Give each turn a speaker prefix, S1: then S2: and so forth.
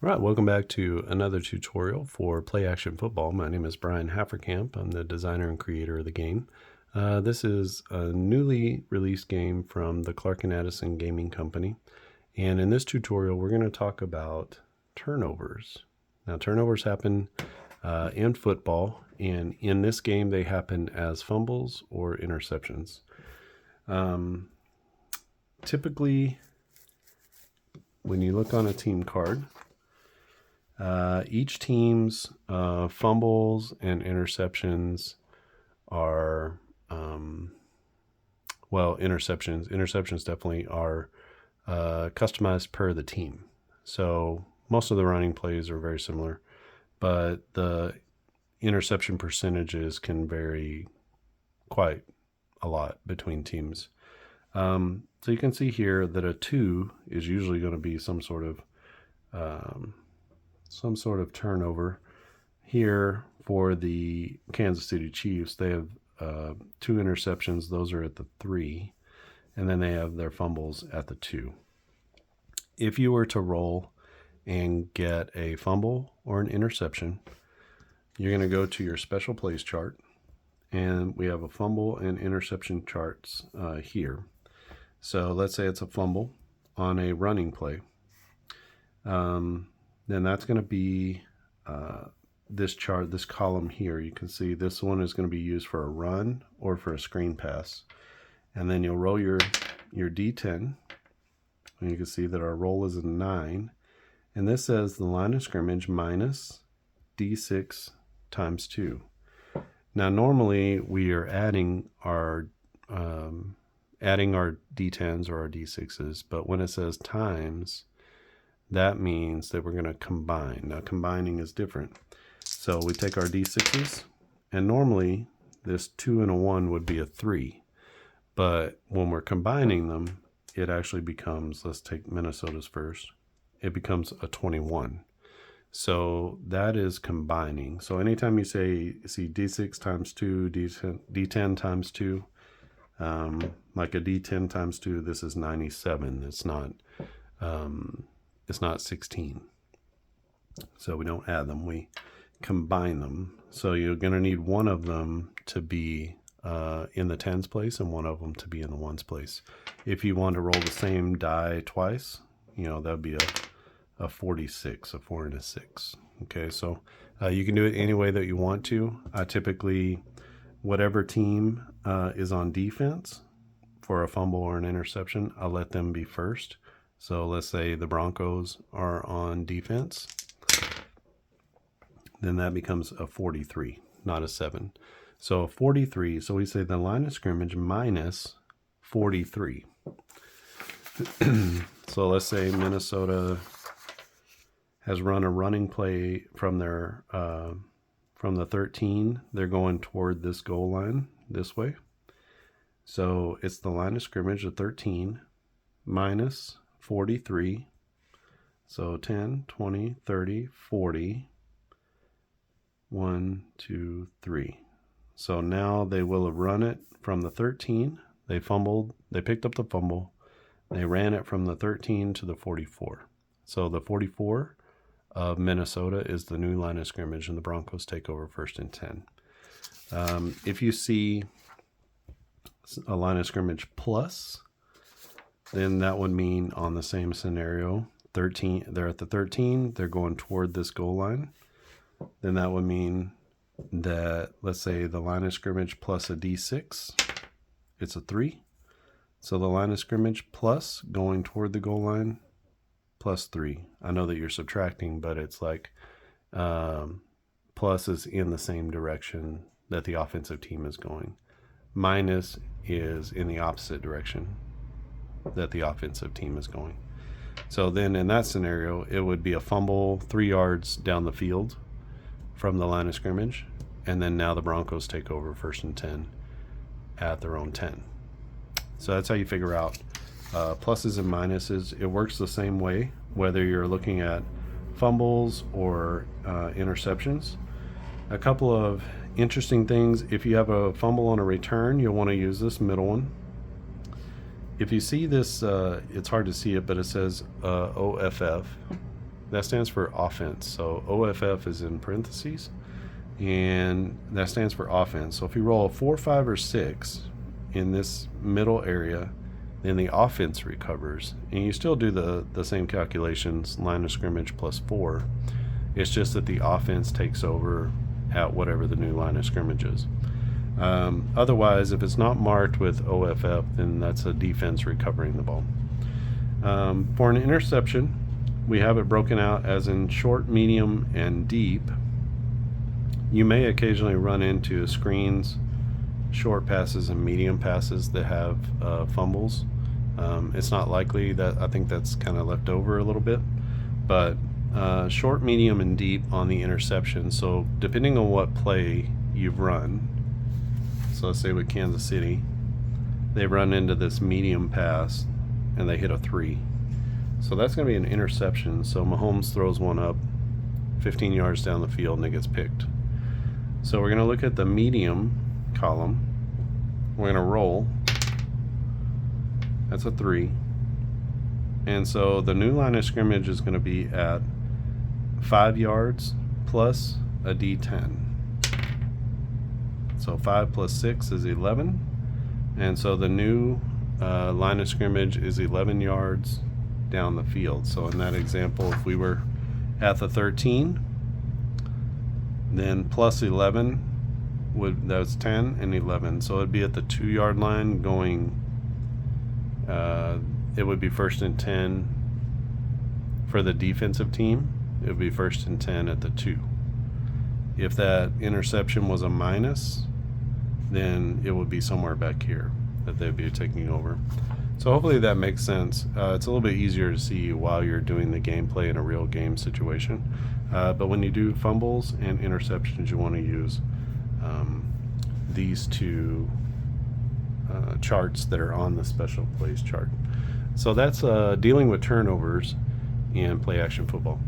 S1: All right, welcome back to another tutorial for Play Action Football. My name is Brian Hafferkamp. I'm the designer and creator of the game. This is a newly released game from the Clark & Addison Gaming Company. And in this tutorial, we're going to talk about turnovers. Now, turnovers happen in football, and in this game, they happen as fumbles or interceptions. Typically, when you look on a team card, each team's fumbles and interceptions are, interceptions definitely are customized per the team. So most of the running plays are very similar, but the interception percentages can vary quite a lot between teams. So you can see here that a 2 is usually going to be some sort of turnover. Here for the Kansas City Chiefs, they have 2 interceptions. Those are at the 3, and then they have their fumbles at the 2. If you were to roll and get a fumble or an interception, you're going to go to your special plays chart, and we have a fumble and interception charts here. So let's say it's a fumble on a running play. Then that's going to be this chart, this column here. You can see this one is going to be used for a run or for a screen pass. And then you'll roll your D10, and you can see that our roll is a 9. And this says the line of scrimmage minus D6 times 2. Now, normally we are adding our D10s or our D6s, but when it says times, that means that we're going to combine. Now, combining is different. So we take our D6s, and normally this 2 and a 1 would be a 3. But when we're combining them, it actually becomes, let's take Minnesota's first, it becomes a 21. So that is combining. So anytime you see D6 times 2, D10 times 2, like a D10 times 2, this is 97. It's not 16. So we don't add them, we combine them. So you're going to need one of them to be in the tens place and one of them to be in the ones place. If you want to roll the same die twice, that'd be a 46, a 4 and a 6. Okay, so you can do it any way that you want to. Typically, whatever team is on defense for a fumble or an interception, I'll let them be first. So let's say the Broncos are on defense, then that becomes a 43, not a 7. So a 43, so we say the line of scrimmage minus 43. So let's say Minnesota has run a running play from their from the 13. They're going toward this goal line this way. So it's the line of scrimmage of 13 minus 43. So 10, 20, 30, 40. 1, 2, 3. So now they will have run it from the 13. They fumbled. They picked up the fumble. They ran it from the 13 to the 44. So the 44 of Minnesota is the new line of scrimmage, and the Broncos take over 1st and 10. If you see a line of scrimmage plus, then that would mean on the same scenario, 13. They're at the 13. They're going toward this goal line. Then that would mean that, let's say, the line of scrimmage plus a D6, it's a 3. So the line of scrimmage plus going toward the goal line plus 3. I know that you're subtracting, but it's like plus is in the same direction that the offensive team is going. Minus is in the opposite direction that the offensive team is going. So then in that scenario, it would be a fumble 3 yards down the field from the line of scrimmage, and then now the Broncos take over 1st and 10 at their own 10. So that's how you figure out pluses and minuses. It works the same way whether you're looking at fumbles or interceptions. A couple of interesting things: if you have a fumble on a return, you'll want to use this middle one. If you see this, it's hard to see it, but it says OFF. that stands for offense. So OFF is in parentheses, and that stands for offense. So if you roll a 4, 5, or 6 in this middle area, then the offense recovers, and you still do the same calculations, line of scrimmage plus 4. It's just that the offense takes over at whatever the new line of scrimmage is. Otherwise, if it's not marked with OFF, then that's a defense recovering the ball. For an interception, we have it broken out as in short, medium, and deep. You may occasionally run into screens, short passes, and medium passes that have fumbles. It's not likely. That I think that's kind of left over a little bit, but short, medium, and deep on the interception. So depending on what play you've run, so let's say with Kansas City, they run into this medium pass and they hit a 3. So that's going to be an interception. So Mahomes throws one up 15 yards down the field and it gets picked. So we're going to look at the medium column. We're going to roll. That's a 3. And so the new line of scrimmage is going to be at 5 yards plus a D10. So 5 plus 6 is 11. And so the new line of scrimmage is 11 yards down the field. So in that example, if we were at the 13, then plus 11 that's 10 and 11. So it'd be at the 2-yard line going. It would be 1st and 10 for the defensive team. It would be 1st and 10 at the 2. If that interception was a minus, then it would be somewhere back here that they'd be taking over. So hopefully that makes sense. It's a little bit easier to see while you're doing the gameplay in a real game situation. But when you do fumbles and interceptions, you want to use these two charts that are on the special plays chart. So that's dealing with turnovers in play action football.